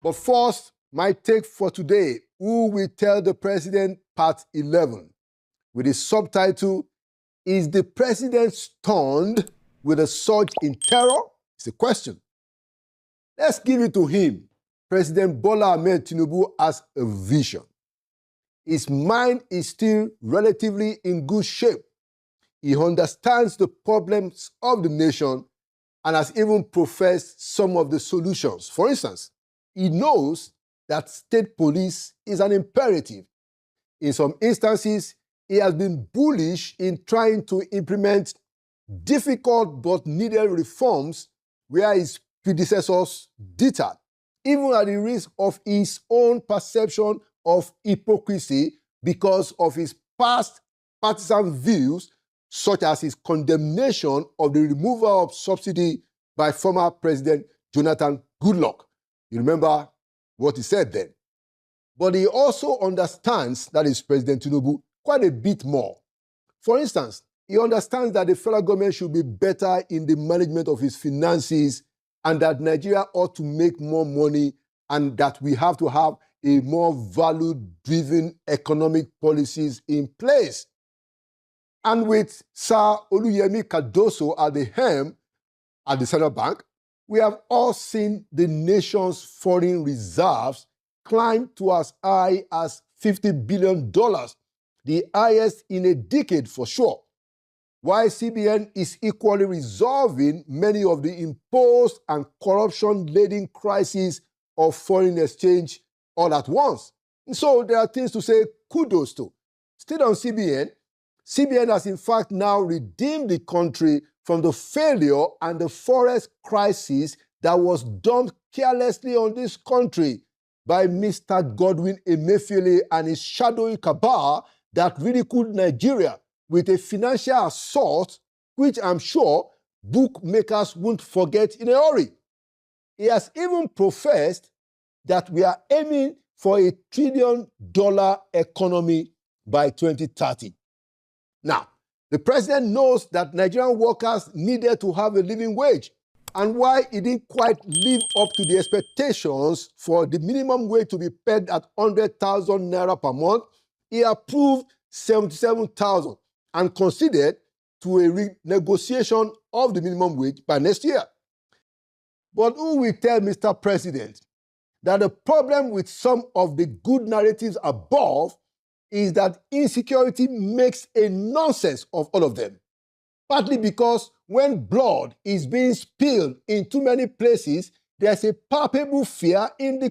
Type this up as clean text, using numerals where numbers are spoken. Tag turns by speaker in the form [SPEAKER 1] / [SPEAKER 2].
[SPEAKER 1] But first, my take for today, Who Will Tell the President, Part 11, with the subtitle, Is the President Stunned with a Surge in Terror? It's a question. Let's give it to him. President Bola Ahmed Tinubu has a vision. His mind is still relatively in good shape. He understands the problems of the nation and has even professed some of the solutions. For instance, he knows that state police is an imperative. In some instances, he has been bullish in trying to implement difficult but needed reforms where his predecessors dittered, even at the risk of his own perception of hypocrisy because of his past partisan views, such as his condemnation of the removal of subsidy by former President Jonathan Goodluck. You remember what he said then. But he also understands, that is President Tinubu, quite a bit more. For instance, he understands that the federal government should be better in the management of its finances and that Nigeria ought to make more money and that we have to have a more value-driven economic policies in place. And with Sir Oluyemi Cardoso at the helm at the central bank, we have all seen the nation's foreign reserves climb to as high as $50 billion, the highest in a decade for sure. While CBN is equally resolving many of the imposed and corruption-laden crises of foreign exchange all at once. And so there are things to say kudos to. Still on CBN, CBN has in fact now redeemed the country from the failure and the forest crisis that was dumped carelessly on this country by Mr. Godwin Emefiele and his shadowy cabal that ridiculed Nigeria with a financial assault, which I'm sure bookmakers won't forget in a hurry. He has even professed that we are aiming for a $1 trillion economy by 2030. Now, the president knows that Nigerian workers needed to have a living wage. And while he didn't quite live up to the expectations for the minimum wage to be pegged at 100,000 naira per month, he approved 77,000 and conceded to a renegotiation of the minimum wage by next year. But who will tell Mr. President that the problem with some of the good narratives above is that insecurity makes a nonsense of all of them? Partly because when blood is being spilled in too many places, there's a palpable fear in the